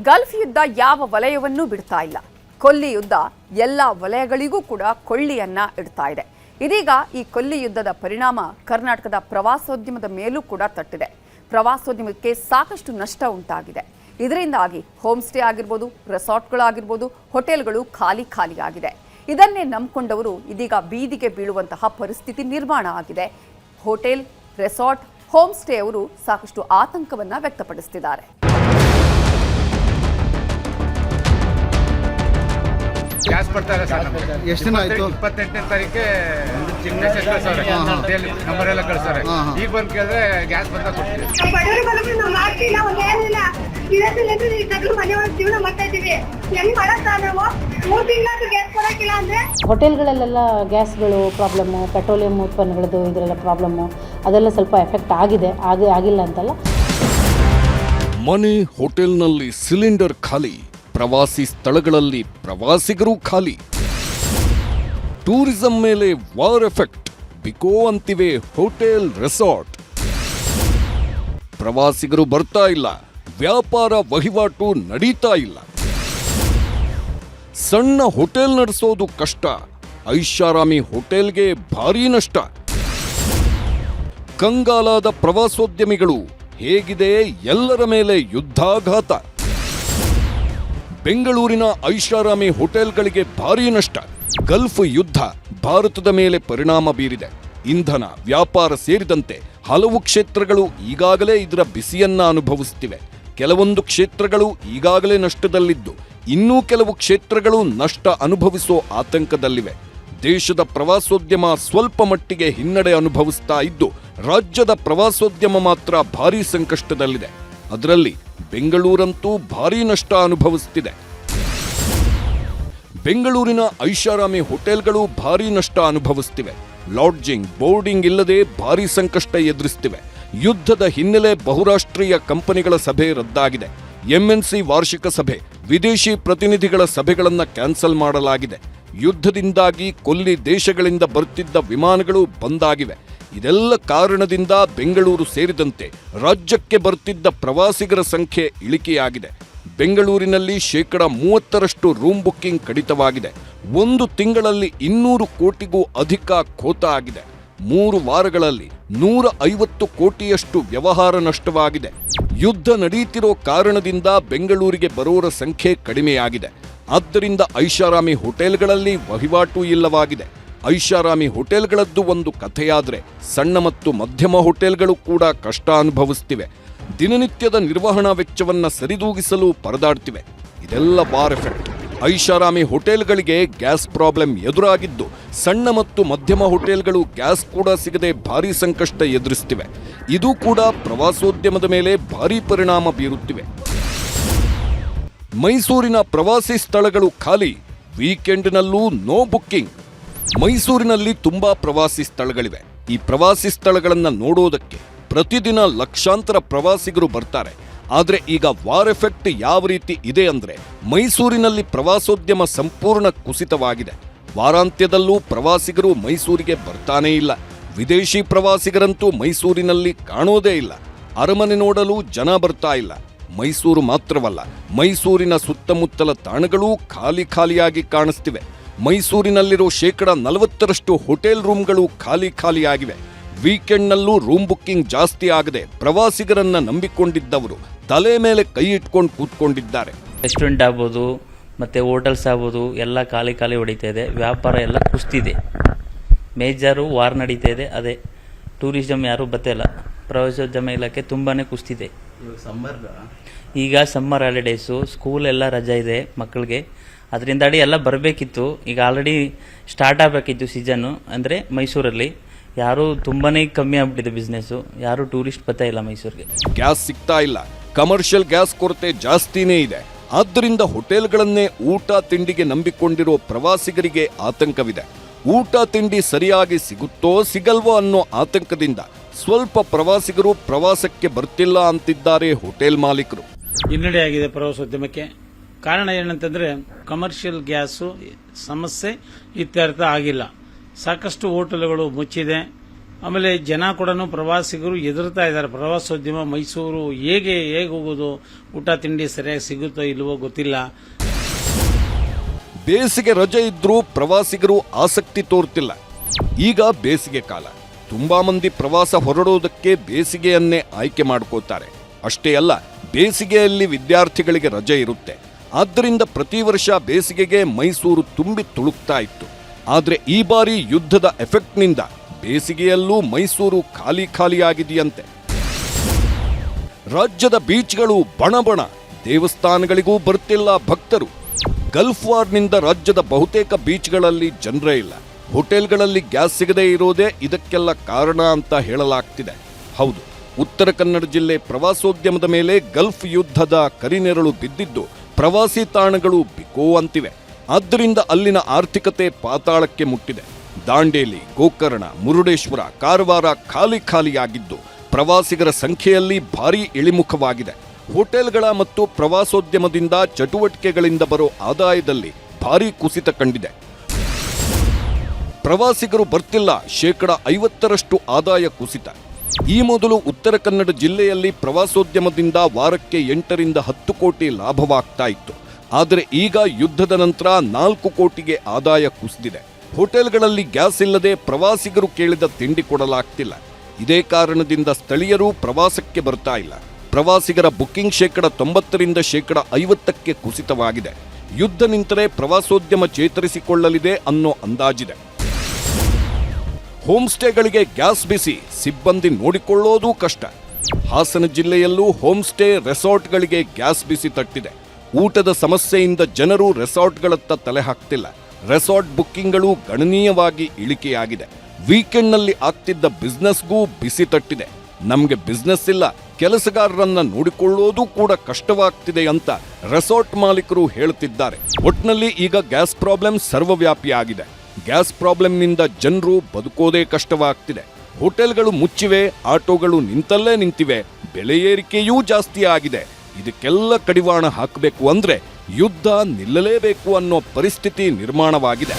Gulf ಯುದ್ಧ ಯಾವ ವಲಯವನ್ನೂ ಬಿಡ್ತಾ ಇಲ್ಲ. ಕೊಲ್ಲಿ ಯುದ್ಧ ಎಲ್ಲ ವಲಯಗಳಿಗೂ ಕೂಡ ಕೊಳ್ಳಿಯನ್ನ ಇಡ್ತಾ ಇದೆ. ಇದೀಗ ಈ ಕೊಲ್ಲಿ ಯುದ್ಧದ ಪರಿಣಾಮ ಕರ್ನಾಟಕದ ಪ್ರವಾಸೋದ್ಯಮದ ಮೇಲೂ ಕೂಡ ತಟ್ಟಿದೆ. ಪ್ರವಾಸೋದ್ಯಮಕ್ಕೆ ಸಾಕಷ್ಟು ನಷ್ಟ ಉಂಟಾಗಿದೆ. ಇದರಿಂದಾಗಿ ಹೋಮ್ ಸ್ಟೇ ಆಗಿರ್ಬೋದು, ರೆಸಾರ್ಟ್ಗಳಾಗಿರ್ಬೋದು, ಹೋಟೆಲ್ಗಳು ಖಾಲಿಯಾಗಿದೆ. ಇದನ್ನೇ ನಂಬಿಕೊಂಡವರು ಇದೀಗ ಬೀದಿಗೆ ಬೀಳುವಂತಹ ಪರಿಸ್ಥಿತಿ ನಿರ್ಮಾಣ ಆಗಿದೆ. ಹೋಟೆಲ್, ರೆಸಾರ್ಟ್, ಹೋಮ್ ಸ್ಟೇ ಅವರು ಸಾಕಷ್ಟು ಆತಂಕವನ್ನ ವ್ಯಕ್ತಪಡಿಸುತ್ತಿದ್ದಾರೆ. ಗ್ಯಾಸ್ ಬರ್ತಾ ಇಲ್ಲ ಸರ್. ನಮಗೆ ಎಷ್ಟು ದಿನ ಆಯ್ತು? 28ನೇ ತಾರೀಕೆ ನಂಬರ್ ಎಲ್ಲ ಕಳಿಸ್ತಾರೆ. ಈಗ ಬಂದು ಕೇಳಿದ್ರೆ ಗ್ಯಾಸ್ ಬಂದ ಕೊಡ್ತೀವಿ. ಹೋಟೆಲ್ಗಳಲ್ಲೆಲ್ಲ ಗ್ಯಾಸ್ಗಳು ಪ್ರಾಬ್ಲಮ್ಮು, ಪೆಟ್ರೋಲಿಯಂ ಉತ್ಪನ್ನಗಳದ್ದು ಇದರೆಲ್ಲ ಪ್ರಾಬ್ಲಮ್ಮು, ಅದೆಲ್ಲ ಸ್ವಲ್ಪ ಎಫೆಕ್ಟ್ ಆಗಿದೆ. ಆಗಿಲ್ಲ ಅಂತಲ್ಲ. ಮನೆ ಹೋಟೆಲ್ನಲ್ಲಿ ಸಿಲಿಂಡರ್ ಖಾಲಿ, ಪ್ರವಾಸಿ ಸ್ಥಳಗಳಲ್ಲಿ ಪ್ರವಾಸಿಗರು ಖಾಲಿ. ಟೂರಿಸಂ ಮೇಲೆ ವಾರ್ ಎಫೆಕ್ಟ್ ಬಿಕೋ ಅಂತಿವೆ ಹೋಟೆಲ್, ರೆಸಾರ್ಟ್. ಪ್ರವಾಸಿಗರು ಬರ್ತಾ ಇಲ್ಲ, ವ್ಯಾಪಾರ ವಹಿವಾಟು ನಡೀತಾ ಇಲ್ಲ. ಸಣ್ಣ ಹೋಟೆಲ್ ನಡೆಸೋದು ಕಷ್ಟ, ಐಷಾರಾಮಿ ಹೋಟೆಲ್ಗೆ ಭಾರೀ ನಷ್ಟ. ಕಂಗಾಲಾದ ಪ್ರವಾಸೋದ್ಯಮಿಗಳು, ಹೇಗಿದೆ ಎಲ್ಲರ ಮೇಲೆ ಯುದ್ಧಾಘಾತ. ಬೆಂಗಳೂರಿನ ಐಷಾರಾಮಿ ಹೋಟೆಲ್ಗಳಿಗೆ ಭಾರೀ ನಷ್ಟ. ಗಲ್ಫ್ ಯುದ್ಧ ಭಾರತದ ಮೇಲೆ ಪರಿಣಾಮ ಬೀರಿದೆ. ಇಂಧನ, ವ್ಯಾಪಾರ ಸೇರಿದಂತೆ ಹಲವು ಕ್ಷೇತ್ರಗಳು ಈಗಾಗಲೇ ಇದರ ಬಿಸಿಯನ್ನ ಅನುಭವಿಸುತ್ತಿವೆ. ಕೆಲವೊಂದು ಕ್ಷೇತ್ರಗಳು ಈಗಾಗಲೇ ನಷ್ಟದಲ್ಲಿದ್ದು, ಇನ್ನೂ ಕೆಲವು ಕ್ಷೇತ್ರಗಳು ನಷ್ಟ ಅನುಭವಿಸೋ ಆತಂಕದಲ್ಲಿವೆ. ದೇಶದ ಪ್ರವಾಸೋದ್ಯಮ ಸ್ವಲ್ಪ ಮಟ್ಟಿಗೆ ಹಿನ್ನಡೆ ಅನುಭವಿಸ್ತಾ ಇದ್ದು, ರಾಜ್ಯದ ಪ್ರವಾಸೋದ್ಯಮ ಮಾತ್ರ ಭಾರೀ ಸಂಕಷ್ಟದಲ್ಲಿದೆ. ಅದರಲ್ಲಿ ಬೆಂಗಳೂರಂತೂ ಭಾರೀ ನಷ್ಟ ಅನುಭವಿಸುತ್ತಿದೆ. ಬೆಂಗಳೂರಿನ ಐಷಾರಾಮಿ ಹೋಟೆಲ್ಗಳು ಭಾರೀ ನಷ್ಟ ಅನುಭವಿಸುತ್ತಿವೆ. ಲಾಡ್ಜಿಂಗ್, ಬೋರ್ಡಿಂಗ್ ಇಲ್ಲದೆ ಭಾರೀ ಸಂಕಷ್ಟ ಎದುರಿಸುತ್ತಿವೆ. ಯುದ್ಧದ ಹಿನ್ನೆಲೆ ಬಹುರಾಷ್ಟ್ರೀಯ ಕಂಪನಿಗಳ ಸಭೆ ರದ್ದಾಗಿದೆ. ಎಂಎನ್ಸಿ ವಾರ್ಷಿಕ ಸಭೆ, ವಿದೇಶಿ ಪ್ರತಿನಿಧಿಗಳ ಸಭೆಗಳನ್ನು ಕ್ಯಾನ್ಸಲ್ ಮಾಡಲಾಗಿದೆ. ಯುದ್ಧದಿಂದಾಗಿ ಕೊಲ್ಲಿ ದೇಶಗಳಿಂದ ಬರುತ್ತಿದ್ದ ವಿಮಾನಗಳು ಬಂದಾಗಿವೆ. ಇದೆಲ್ಲ ಕಾರಣದಿಂದ ಬೆಂಗಳೂರು ಸೇರಿದಂತೆ ರಾಜ್ಯಕ್ಕೆ ಬರುತ್ತಿದ್ದ ಪ್ರವಾಸಿಗರ ಸಂಖ್ಯೆ ಇಳಿಕೆಯಾಗಿದೆ. ಬೆಂಗಳೂರಿನಲ್ಲಿ 30% ರೂಮ್ ಬುಕ್ಕಿಂಗ್ ಕಡಿತವಾಗಿದೆ. ಒಂದು ತಿಂಗಳಲ್ಲಿ 200 ಕೋಟಿಗೂ ಅಧಿಕ ಖೋತ ಆಗಿದೆ. 3 ವಾರಗಳಲ್ಲಿ 150 ಕೋಟಿಯಷ್ಟು ವ್ಯವಹಾರ ನಷ್ಟವಾಗಿದೆ. ಯುದ್ಧ ನಡೆಯುತ್ತಿರೋ ಕಾರಣದಿಂದ ಬೆಂಗಳೂರಿಗೆ ಬರೋರ ಸಂಖ್ಯೆ ಕಡಿಮೆಯಾಗಿದೆ. ಆದ್ದರಿಂದ ಐಷಾರಾಮಿ ಹೋಟೆಲ್ಗಳಲ್ಲಿ ವಹಿವಾಟು ಇಲ್ಲವಾಗಿದೆ. ಐಷಾರಾಮಿ ಹೋಟೆಲ್ಗಳದ್ದು ಒಂದು ಕಥೆಯಾದರೆ, ಸಣ್ಣ ಮತ್ತು ಮಧ್ಯಮ ಹೋಟೆಲ್ಗಳು ಕೂಡ ಕಷ್ಟ ಅನುಭವಿಸುತ್ತಿವೆ. ದಿನನಿತ್ಯದ ನಿರ್ವಹಣಾ ವೆಚ್ಚವನ್ನ ಸರಿದೂಗಿಸಲು ಪರದಾಡ್ತಿವೆ. ಇದೆಲ್ಲ ವಾರ್ ಎಫೆಕ್ಟ್. ಐಷಾರಾಮಿ ಹೋಟೆಲ್ಗಳಿಗೆ ಗ್ಯಾಸ್ ಪ್ರಾಬ್ಲಮ್ ಎದುರಾಗಿದ್ದು, ಸಣ್ಣ ಮತ್ತು ಮಧ್ಯಮ ಹೋಟೆಲ್ಗಳು ಗ್ಯಾಸ್ ಕೂಡ ಸಿಗದೆ ಭಾರೀ ಸಂಕಷ್ಟ ಎದುರಿಸುತ್ತಿವೆ. ಇದು ಕೂಡ ಪ್ರವಾಸೋದ್ಯಮದ ಮೇಲೆ ಭಾರೀ ಪರಿಣಾಮ ಬೀರುತ್ತಿವೆ. ಮೈಸೂರಿನ ಪ್ರವಾಸಿ ಸ್ಥಳಗಳು ಖಾಲಿ, ವೀಕೆಂಡ್ನಲ್ಲೂ ನೋ ಬುಕ್ಕಿಂಗ್. ಮೈಸೂರಿನಲ್ಲಿ ತುಂಬಾ ಪ್ರವಾಸಿ ಸ್ಥಳಗಳಿವೆ. ಈ ಪ್ರವಾಸಿ ಸ್ಥಳಗಳನ್ನು ನೋಡೋದಕ್ಕೆ ಪ್ರತಿದಿನ ಲಕ್ಷಾಂತರ ಪ್ರವಾಸಿಗರು ಬರ್ತಾರೆ. ಆದರೆ ಈಗ ವಾರ್ ಎಫೆಕ್ಟ್ ಯಾವ ರೀತಿ ಇದೆ ಅಂದ್ರೆ, ಮೈಸೂರಿನಲ್ಲಿ ಪ್ರವಾಸೋದ್ಯಮ ಸಂಪೂರ್ಣ ಕುಸಿತವಾಗಿದೆ. ವಾರಾಂತ್ಯದಲ್ಲೂ ಪ್ರವಾಸಿಗರು ಮೈಸೂರಿಗೆ ಬರ್ತಾನೇ ಇಲ್ಲ. ವಿದೇಶಿ ಪ್ರವಾಸಿಗರಂತೂ ಮೈಸೂರಿನಲ್ಲಿ ಕಾಣೋದೇ ಇಲ್ಲ. ಅರಮನೆ ನೋಡಲು ಜನ ಬರ್ತಾ ಇಲ್ಲ. ಮೈಸೂರು ಮಾತ್ರವಲ್ಲ, ಮೈಸೂರಿನ ಸುತ್ತಮುತ್ತಲ ತಾಣಗಳೂ ಖಾಲಿಯಾಗಿ ಕಾಣಿಸ್ತಿವೆ. ಮೈಸೂರಿನಲ್ಲಿರೋ 40% ಹೋಟೆಲ್ ರೂಮ್ಗಳು ಖಾಲಿಯಾಗಿವೆ. ವೀಕೆಂಡ್ನಲ್ಲೂ ರೂಮ್ ಬುಕ್ಕಿಂಗ್ ಜಾಸ್ತಿ ಆಗದೆ ಪ್ರವಾಸಿಗರನ್ನ ನಂಬಿಕೊಂಡಿದ್ದವರು ತಲೆ ಮೇಲೆ ಕೈ ಇಟ್ಕೊಂಡು ಕೂತ್ಕೊಂಡಿದ್ದಾರೆ. ರೆಸ್ಟೋರೆಂಟ್ ಆಗ್ಬೋದು, ಮತ್ತೆ ಹೋಟೆಲ್ಸ್ ಆಗ್ಬೋದು, ಎಲ್ಲ ಖಾಲಿ ಹೊಡಿತಾ ಇದೆ. ವ್ಯಾಪಾರ ಎಲ್ಲ ಕುಸ್ತಿದೆ. ಮೇಜರು ವಾರ್ ನಡೀತಾ ಇದೆ. ಅದೇ ಟೂರಿಸಂ ಯಾರು ಬರ್ತಿಲ್ಲ. ಪ್ರವಾಸೋದ್ಯಮ ಇಲಾಖೆ ತುಂಬಾನೇ ಕುಸ್ತಿದೆ. ಈಗ ಸಮ್ಮರ್ ಹಾಲಿಡೇಸು, ಸ್ಕೂಲ್ ಎಲ್ಲ ರಜಾ ಇದೆ ಮಕ್ಕಳಿಗೆ. ಅದರಿಂದಾಡಿ ಎಲ್ಲ ಬರಬೇಕಿತ್ತು. ಈಗ ಆಲ್ರೆಡಿ ಸ್ಟಾರ್ಟ್ ಆಗಬೇಕಿತ್ತು ಸೀಸನ್ನು. ಅಂದರೆ ಮೈಸೂರಲ್ಲಿ ಯಾರು ತುಂಬಾನೇ ಕಮ್ಮಿ ಆಗ್ಬಿಟ್ಟಿದೆ ಬಿಸ್ನೆಸ್ಸು. ಯಾರು ಟೂರಿಸ್ಟ್ ಬರ್ತಾ ಇಲ್ಲ ಮೈಸೂರಿಗೆ. ಗ್ಯಾಸ್ ಸಿಗ್ತಾ ಇಲ್ಲ, ಕಮರ್ಷಿಯಲ್ ಗ್ಯಾಸ್ ಕೊರತೆ ಜಾಸ್ತಿನೇ ಇದೆ. ಆದ್ದರಿಂದ ಹೋಟೆಲ್ಗಳನ್ನೇ ಊಟ ತಿಂಡಿಗೆ ನಂಬಿಕೊಂಡಿರೋ ಪ್ರವಾಸಿಗರಿಗೆ ಆತಂಕವಿದೆ. ಊಟ ತಿಂಡಿ ಸರಿಯಾಗಿ ಸಿಗುತ್ತೋ ಸಿಗಲ್ವೋ ಅನ್ನೋ ಆತಂಕದಿಂದ ಸ್ವಲ್ಪ ಪ್ರವಾಸಿಗರು ಪ್ರವಾಸಕ್ಕೆ ಬರ್ತಿಲ್ಲ ಅಂತಿದ್ದಾರೆ ಹೋಟೆಲ್ ಮಾಲೀಕರು. ಹಿನ್ನಡೆಯಾಗಿದೆ ಪ್ರವಾಸೋದ್ಯಮಕ್ಕೆ. ಕಾರಣ ಏನಂತಂದ್ರೆ, ಕಮರ್ಷಿಯಲ್ ಗ್ಯಾಸು ಸಮಸ್ಯೆ ಇತ್ಯರ್ಥ ಆಗಿಲ್ಲ. ಸಾಕಷ್ಟು ಹೋಟೆಲ್ಗಳು ಮುಚ್ಚಿದೆ. ಆಮೇಲೆ ಜನ ಕೂಡ ಪ್ರವಾಸಿಗರು ಎದುರ್ತಾ ಇದ್ದಾರೆ. ಪ್ರವಾಸೋದ್ಯಮ ಮೈಸೂರು ಹೇಗೆ ಹೋಗೋದು, ಊಟ ತಿಂಡಿ ಸರಿಯಾಗಿ ಸಿಗುತ್ತೋ ಇಲ್ವೋ ಗೊತ್ತಿಲ್ಲ. ಬೇಸಿಗೆ ರಜೆ ಇದ್ರೂ ಪ್ರವಾಸಿಗರು ಆಸಕ್ತಿ ತೋರ್ತಿಲ್ಲ. ಈಗ ಬೇಸಿಗೆ ಕಾಲ, ತುಂಬಾ ಮಂದಿ ಪ್ರವಾಸ ಹೊರಡೋದಕ್ಕೆ ಬೇಸಿಗೆಯನ್ನೇ ಆಯ್ಕೆ ಮಾಡ್ಕೋತಾರೆ. ಅಷ್ಟೇ ಅಲ್ಲ, ಬೇಸಿಗೆಯಲ್ಲಿ ವಿದ್ಯಾರ್ಥಿಗಳಿಗೆ ರಜೆ ಇರುತ್ತೆ. ಆದ್ದರಿಂದ ಪ್ರತಿ ವರ್ಷ ಬೇಸಿಗೆಗೆ ಮೈಸೂರು ತುಂಬಿ ತುಳುಕ್ತಾ ಇತ್ತು. ಆದರೆ ಈ ಬಾರಿ ಯುದ್ಧದ ಎಫೆಕ್ಟ್ನಿಂದ ಬೇಸಿಗೆಯಲ್ಲೂ ಮೈಸೂರು ಖಾಲಿಯಾಗಿದೆಯಂತೆ. ರಾಜ್ಯದ ಬೀಚ್ಗಳು ಬಣಬಣ, ದೇವಸ್ಥಾನಗಳಿಗೂ ಬರ್ತಿಲ್ಲ ಭಕ್ತರು. ಗಲ್ಫ್ ವಾರ್ನಿಂದ ರಾಜ್ಯದ ಬಹುತೇಕ ಬೀಚ್ಗಳಲ್ಲಿ ಜನರೇ ಇಲ್ಲ. ಹೋಟೆಲ್ಗಳಲ್ಲಿ ಗ್ಯಾಸ್ ಸಿಗದೇ ಇರೋದೇ ಇದಕ್ಕೆಲ್ಲ ಕಾರಣ ಅಂತ ಹೇಳಲಾಗ್ತಿದೆ. ಹೌದು, ಉತ್ತರ ಕನ್ನಡ ಜಿಲ್ಲೆ ಪ್ರವಾಸೋದ್ಯಮದ ಮೇಲೆ ಗಲ್ಫ್ ಯುದ್ಧದ ಕರಿನೆರಳು ಬಿದ್ದಿದ್ದು ಪ್ರವಾಸಿ ತಾಣಗಳು ಬಿಕೋ ಅಂತಿವೆ. ಆದ್ದರಿಂದ ಅಲ್ಲಿನ ಆರ್ಥಿಕತೆ ಪಾತಾಳಕ್ಕೆ ಮುಟ್ಟಿದೆ. ದಾಂಡೇಲಿ, ಗೋಕರ್ಣ, ಮುರುಡೇಶ್ವರ, ಕಾರವಾರ ಖಾಲಿಯಾಗಿದ್ದು ಪ್ರವಾಸಿಗರ ಸಂಖ್ಯೆಯಲ್ಲಿ ಭಾರೀ ಇಳಿಮುಖವಾಗಿದೆ. ಹೋಟೆಲ್ಗಳ ಮತ್ತು ಪ್ರವಾಸೋದ್ಯಮದಿಂದ ಚಟುವಟಿಕೆಗಳಿಂದ ಬರೋ ಆದಾಯದಲ್ಲಿ ಭಾರೀ ಕುಸಿತ ಕಂಡಿದೆ. ಪ್ರವಾಸಿಗರು ಬರ್ತಿಲ್ಲ, 50% ಆದಾಯ ಕುಸಿತ. ಈ ಮೊದಲು ಉತ್ತರ ಕನ್ನಡ ಜಿಲ್ಲೆಯಲ್ಲಿ ಪ್ರವಾಸೋದ್ಯಮದಿಂದ ವಾರಕ್ಕೆ 8 ರಿಂದ 10 ಕೋಟಿ ಲಾಭವಾಗ್ತಾ ಇತ್ತು. ಆದರೆ ಈಗ ಯುದ್ಧದ ನಂತರ 4 ಕೋಟಿಗೆ ಆದಾಯ ಕುಸಿದಿದೆ. ಹೋಟೆಲ್ಗಳಲ್ಲಿ ಗ್ಯಾಸ್ ಇಲ್ಲದೆ ಪ್ರವಾಸಿಗರು ಕೇಳಿದ ತಿಂಡಿ ಕೊಡಲಾಗ್ತಿಲ್ಲ. ಇದೇ ಕಾರಣದಿಂದ ಸ್ಥಳೀಯರು ಪ್ರವಾಸಕ್ಕೆ ಬರ್ತಾ ಇಲ್ಲ. ಪ್ರವಾಸಿಗರ ಬುಕಿಂಗ್ 90% ರಿಂದ 50% ಕುಸಿತವಾಗಿದೆ. ಯುದ್ಧ ನಿಂತರೆ ಪ್ರವಾಸೋದ್ಯಮ ಚೇತರಿಸಿಕೊಳ್ಳಲಿದೆ ಅನ್ನೋ ಅಂದಾಜಿದೆ. ಹೋಮ್ ಸ್ಟೇಗಳಿಗೆ ಗ್ಯಾಸ್ ಬಿಸಿ, ಸಿಬ್ಬಂದಿ ನೋಡಿಕೊಳ್ಳೋದು ಕಷ್ಟ. ಹಾಸನ ಜಿಲ್ಲೆಯಲ್ಲೂ ಹೋಮ್ ಸ್ಟೇ, ರೆಸಾರ್ಟ್ಗಳಿಗೆ ಗ್ಯಾಸ್ ಬಿಸಿ ತಟ್ಟಿದೆ. ಊಟದ ಸಮಸ್ಯೆಯಿಂದ ಜನರು ರೆಸಾರ್ಟ್ಗಳತ್ತ ತಲೆ ಹಾಕ್ತಿಲ್ಲ. ರೆಸಾರ್ಟ್ ಬುಕ್ಕಿಂಗ್ಗಳು ಗಣನೀಯವಾಗಿ ಇಳಿಕೆಯಾಗಿದೆ. ವೀಕೆಂಡ್ನಲ್ಲಿ ಆಗ್ತಿದ್ದ ಬಿಸ್ನೆಸ್ಗೂ ಬಿಸಿ ತಟ್ಟಿದೆ. ನಮಗೆ ಬಿಸ್ನೆಸ್ ಇಲ್ಲ, ಕೆಲಸಗಾರರನ್ನ ನೋಡಿಕೊಳ್ಳೋದು ಕೂಡ ಕಷ್ಟವಾಗ್ತಿದೆ ಅಂತ ರೆಸಾರ್ಟ್ ಮಾಲೀಕರು ಹೇಳ್ತಿದ್ದಾರೆ. ಒಟ್ನಲ್ಲಿ ಈಗ ಗ್ಯಾಸ್ ಪ್ರಾಬ್ಲಮ್ ಸರ್ವವ್ಯಾಪಿಯಾಗಿದೆ. ಗ್ಯಾಸ್ ಪ್ರಾಬ್ಲಮ್ನಿಂದ ಜನರು ಬದುಕೋದೇ ಕಷ್ಟವಾಗ್ತಿದೆ. ಹೋಟೆಲ್ಗಳು ಮುಚ್ಚಿವೆ, ಆಟೋಗಳು ನಿಂತಲ್ಲೇ ನಿಂತಿವೆ, ಬೆಲೆ ಏರಿಕೆಯೂ ಜಾಸ್ತಿ ಆಗಿದೆ. ಇದಕ್ಕೆಲ್ಲ ಕಡಿವಾಣ ಹಾಕಬೇಕು ಅಂದ್ರೆ ಯುದ್ಧ ನಿಲ್ಲಲೇಬೇಕು ಅನ್ನೋ ಪರಿಸ್ಥಿತಿ ನಿರ್ಮಾಣವಾಗಿದೆ.